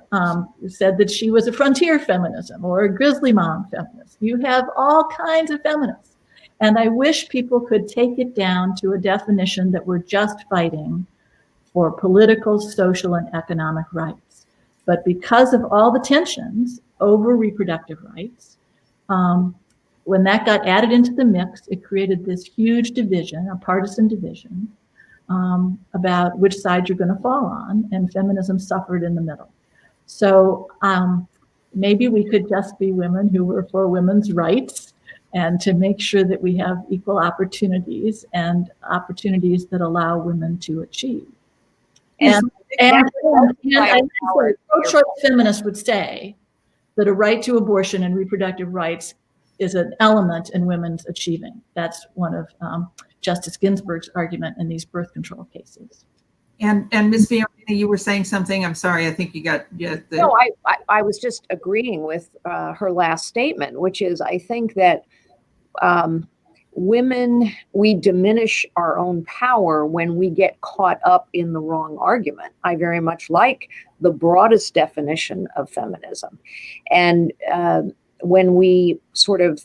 said that she was a frontier feminism or a grizzly mom feminist. You have all kinds of feminists. And I wish people could take it down to a definition that we're just fighting for political, social, and economic rights. But because of all the tensions over reproductive rights, when that got added into the mix, it created this huge division, a partisan division, about which side you're going to fall on, and feminism suffered in the middle. So maybe we could just be women who were for women's rights and to make sure that we have equal opportunities and opportunities that allow women to achieve. And pro-choice feminists would say that a right to abortion and reproductive rights is an element in women's achieving. That's one of Justice Ginsburg's argument in these birth control cases. And Ms. Fiorina, you were saying something. I'm sorry. I think you got No, I was just agreeing with her last statement, which is I think that women, we diminish our own power when we get caught up in the wrong argument. I very much like the broadest definition of feminism. And when we sort of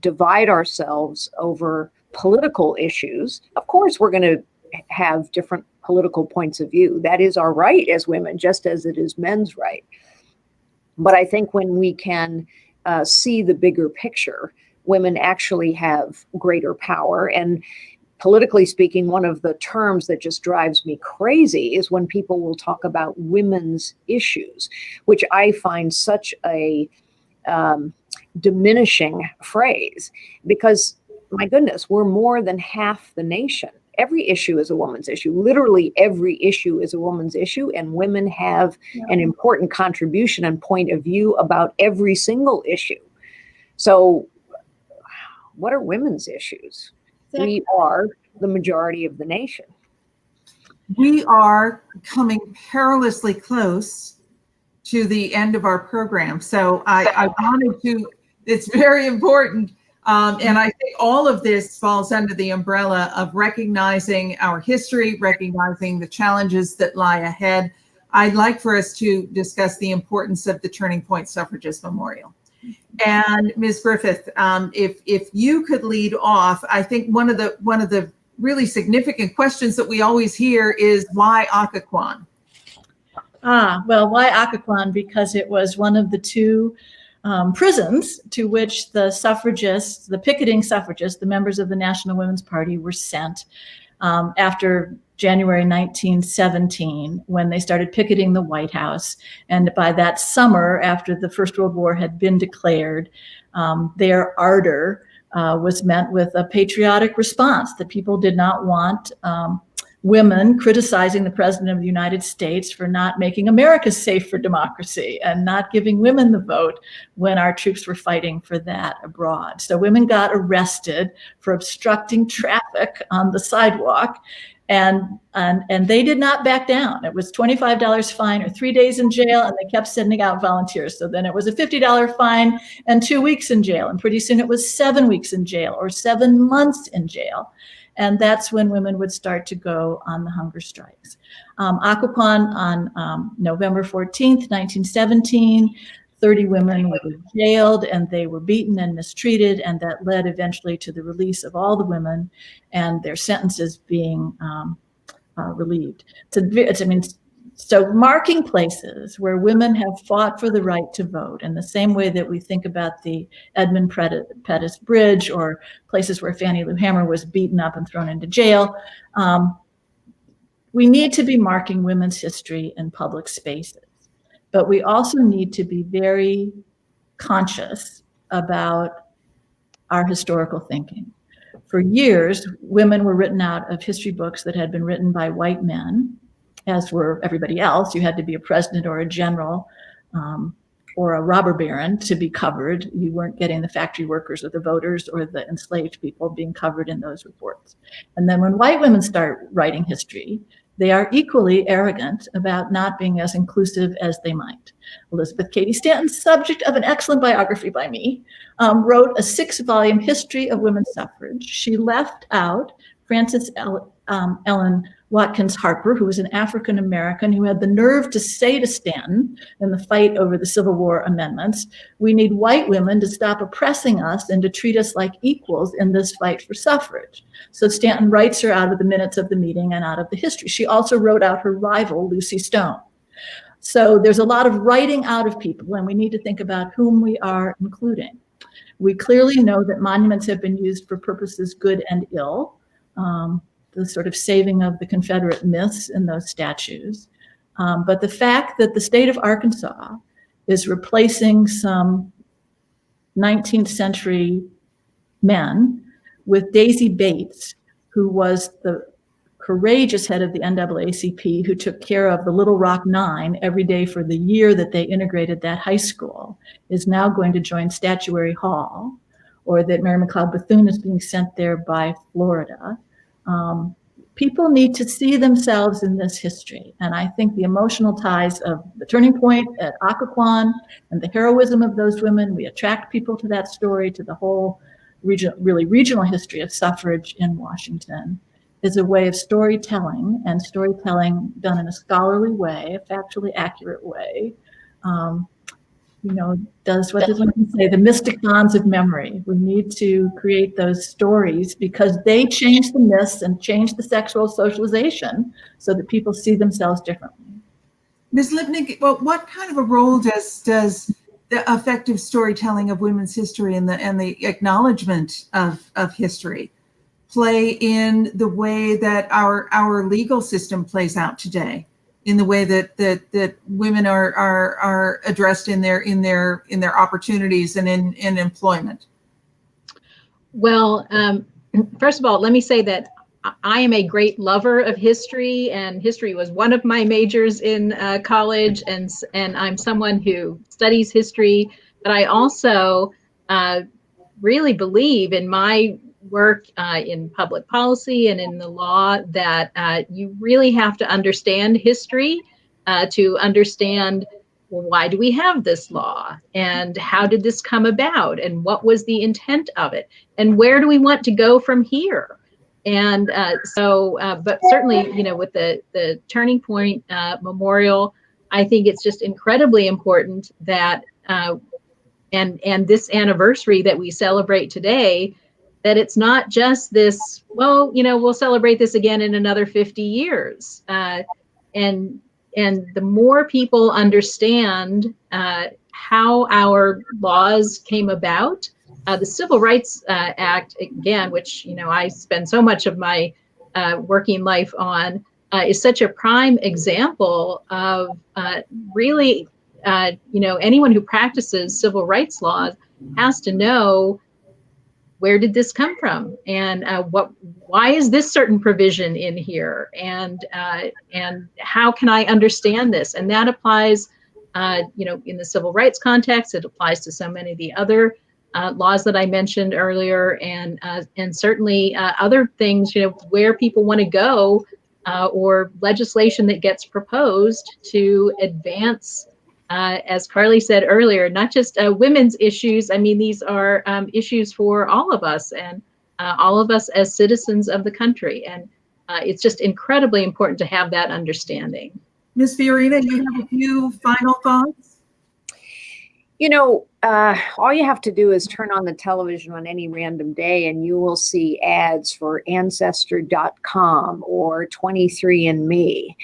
divide ourselves over political issues, of course, we're going to have different political points of view. That is our right as women, just as it is men's right. But I think when we can see the bigger picture, women actually have greater power. And politically speaking, one of the terms that just drives me crazy is when people will talk about women's issues, which I find such a diminishing phrase, because my goodness, we're more than half the nation. Every issue is a woman's issue. Literally every issue is a woman's issue, and women have an important contribution and point of view about every single issue. So what are women's issues? Exactly. We are the majority of the nation. We are coming perilously close to the end of our program. So I wanted to, it's very important. And I think all of this falls under the umbrella of recognizing our history, recognizing the challenges that lie ahead. I'd like for us to discuss the importance of the Turning Point Suffragist Memorial. And Ms. Griffith, if you could lead off, I think one of the really significant questions that we always hear is why Whyakkawan? Well, why Whyakkawan? Because it was one of the two prisons to which the suffragists, the picketing suffragists, the members of the National Women's Party were sent after January 1917, when they started picketing the White House. And by that summer, after the First World War had been declared, their ardor was met with a patriotic response that people did not want women criticizing the President of the United States for not making America safe for democracy and not giving women the vote when our troops were fighting for that abroad. So women got arrested for obstructing traffic on the sidewalk, and they did not back down. It was $25 fine or 3 days in jail, and they kept sending out volunteers. So then it was a $50 fine and 2 weeks in jail, and pretty soon it was 7 weeks in jail or 7 months in jail. And that's when women would start to go on the hunger strikes. Whyakkawan on November 14th, 1917, 30 women were jailed and they were beaten and mistreated, and that led eventually to the release of all the women and their sentences being relieved. So marking places where women have fought for the right to vote, in the same way that we think about the Edmund Pettus Bridge or places where Fannie Lou Hamer was beaten up and thrown into jail, we need to be marking women's history in public spaces. But we also need to be very conscious about our historical thinking. For years, women were written out of history books that had been written by white men, as were everybody else. You had to be a president or a general or a robber baron to be covered. You weren't getting the factory workers or the voters or the enslaved people being covered in those reports. And then when white women start writing history, they are equally arrogant about not being as inclusive as they might. Elizabeth Cady Stanton, subject of an excellent biography by me, wrote a 6-volume history of women's suffrage. She left out Frances Ellen Watkins Harper, who was an African American who had the nerve to say to Stanton in the fight over the Civil War amendments, "We need white women to stop oppressing us and to treat us like equals in this fight for suffrage." So Stanton writes her out of the minutes of the meeting and out of the history. She also wrote out her rival, Lucy Stone. So there's a lot of writing out of people, and we need to think about whom we are including. We clearly know that monuments have been used for purposes good and ill, the sort of saving of the Confederate myths in those statues. But the fact that the state of Arkansas is replacing some 19th century men with Daisy Bates, who was the courageous head of the NAACP, who took care of the Little Rock Nine every day for the year that they integrated that high school, is now going to join Statuary Hall, or that Mary McLeod Bethune is being sent there by Florida. People need to see themselves in this history. And I think the emotional ties of the turning point at Whyakkawan and the heroism of those women, we attract people to that story, to the whole regional history of suffrage in Washington, is a way of storytelling, and storytelling done in a scholarly way, a factually accurate way, does what does one say, the mystic bonds of memory. We need to create those stories because they change the myths and change the sexual socialization so that people see themselves differently. Ms. Lipnick, well, what kind of a role does the effective storytelling of women's history and the acknowledgement of history play in the way that our legal system plays out today, in the way that women are addressed in their opportunities and in employment? Well, first of all, let me say that I am a great lover of history, and history was one of my majors in college, and I'm someone who studies history, but I also really believe in my work in public policy and in the law that you really have to understand history to understand, well, why do we have this law, and how did this come about, and what was the intent of it, and where do we want to go from here? And but certainly, with the Turning Point Memorial, I think it's just incredibly important that, and this anniversary that we celebrate today, that it's not just this, well, we'll celebrate this again in another 50 years. And the more people understand how our laws came about, the Civil Rights Act, again, which I spend so much of my working life on, is such a prime example of really, anyone who practices civil rights laws has to know, where did this come from, and why is this certain provision in here, and how can I understand this? And that applies, in the civil rights context. It applies to so many of the other laws that I mentioned earlier, and certainly other things, where people want to go, or legislation that gets proposed to advance, as Carly said earlier, not just women's issues. I mean, these are issues for all of us, and all of us as citizens of the country. And it's just incredibly important to have that understanding. Ms. Fiorina, you have a few final thoughts? All you have to do is turn on the television on any random day and you will see ads for Ancestor.com or 23andMe.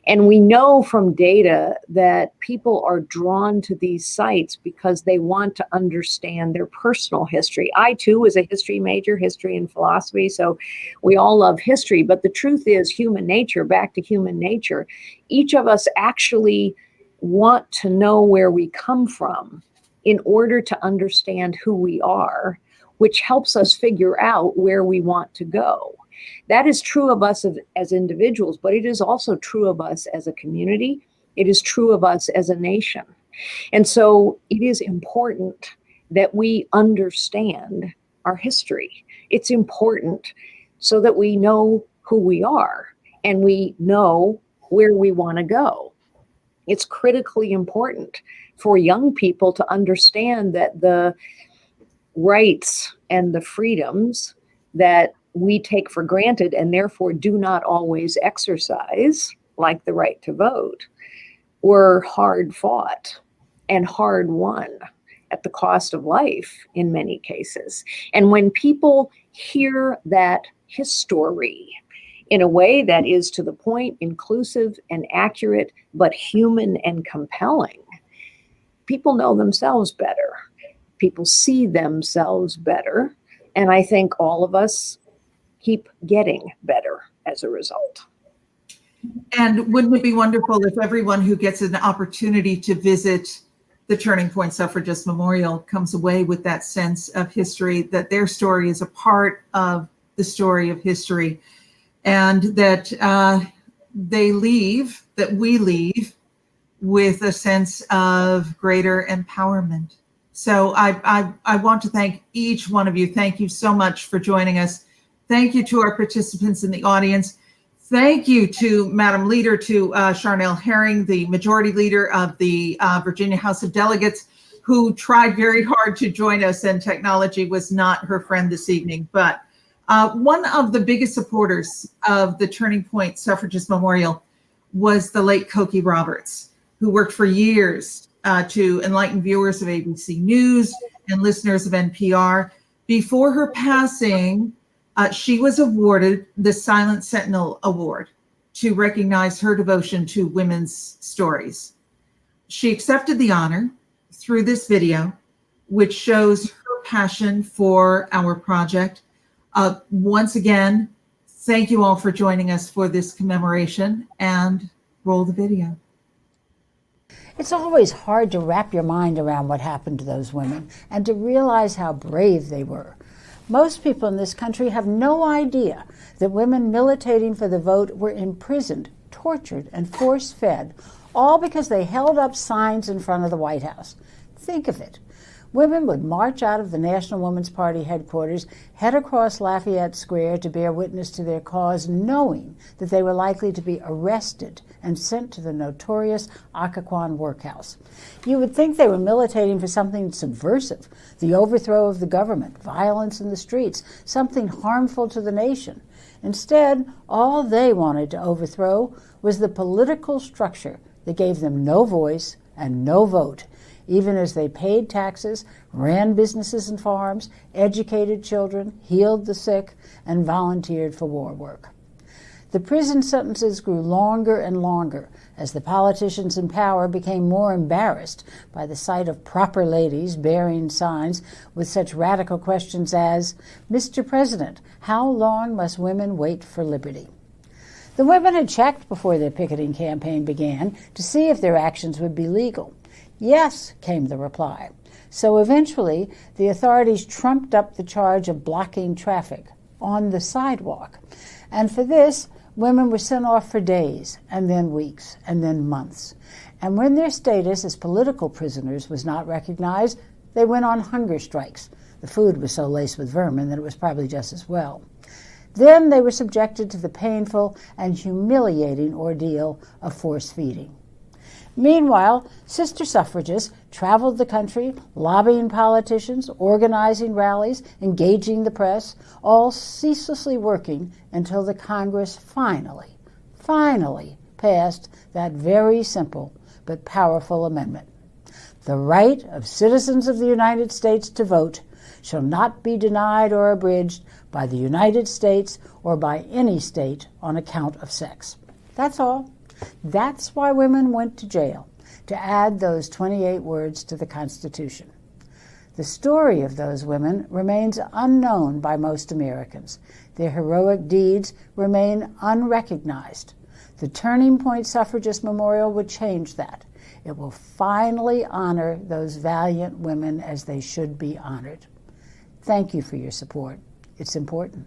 And we know from data that people are drawn to these sites because they want to understand their personal history. I, too, was a history major, history and philosophy, so we all love history. But the truth is, human nature, back to human nature, each of us actually want to know where we come from in order to understand who we are, which helps us figure out where we want to go. That is true of us as individuals, but it is also true of us as a community. It is true of us as a nation. And so it is important that we understand our history. It's important so that we know who we are and we know where we want to go. It's critically important for young people to understand that the rights and the freedoms that we take for granted and therefore do not always exercise, like the right to vote, were hard fought and hard won at the cost of life in many cases. And when people hear that history in a way that is, to the point, inclusive and accurate, but human and compelling, people know themselves better. people see themselves better. And I think all of us keep getting better as a result. And wouldn't it be wonderful if everyone who gets an opportunity to visit the Turning Point Suffragist Memorial comes away with that sense of history, that their story is a part of the story of history, and that we leave with a sense of greater empowerment. So I want to thank each one of you. Thank you so much for joining us. Thank you to our participants in the audience. Thank you to Madam Leader, to Charnel Herring, the Majority Leader of the Virginia House of Delegates, who tried very hard to join us, and technology was not her friend this evening. But one of the biggest supporters of the Turning Point Suffragist Memorial was the late Cokie Roberts, who worked for years to enlighten viewers of ABC News and listeners of NPR. Before her passing, she was awarded the Silent Sentinel Award to recognize her devotion to women's stories. She accepted the honor through this video, which shows her passion for our project. Once again, thank you all for joining us for this commemoration, and roll the video. It's always hard to wrap your mind around what happened to those women and to realize how brave they were. Most people in this country have no idea that women militating for the vote were imprisoned, tortured, and force-fed, all because they held up signs in front of the White House. Think of it. Women would march out of the National Woman's Party headquarters, head across Lafayette Square to bear witness to their cause, knowing that they were likely to be arrested and sent to the notorious Whyakkawan workhouse. You would think they were militating for something subversive, the overthrow of the government, violence in the streets, something harmful to the nation. Instead, all they wanted to overthrow was the political structure that gave them no voice and no vote, even as they paid taxes, ran businesses and farms, educated children, healed the sick, and volunteered for war work. The prison sentences grew longer and longer as the politicians in power became more embarrassed by the sight of proper ladies bearing signs with such radical questions as, "Mr. President, how long must women wait for liberty?" The women had checked before their picketing campaign began to see if their actions would be legal. "Yes," came the reply. So eventually, the authorities trumped up the charge of blocking traffic on the sidewalk. And for this, women were sent off for days, and then weeks, and then months. And when their status as political prisoners was not recognized, they went on hunger strikes. The food was so laced with vermin that it was probably just as well. Then they were subjected to the painful and humiliating ordeal of force feeding. Meanwhile, sister suffragists traveled the country, lobbying politicians, organizing rallies, engaging the press, all ceaselessly working until the Congress finally passed that very simple but powerful amendment. The right of citizens of the United States to vote shall not be denied or abridged by the United States or by any state on account of sex. That's all. That's why women went to jail, to add those 28 words to the Constitution. The story of those women remains unknown by most Americans. Their heroic deeds remain unrecognized. The Turning Point Suffragist Memorial would change that. It will finally honor those valiant women as they should be honored. Thank you for your support. It's important.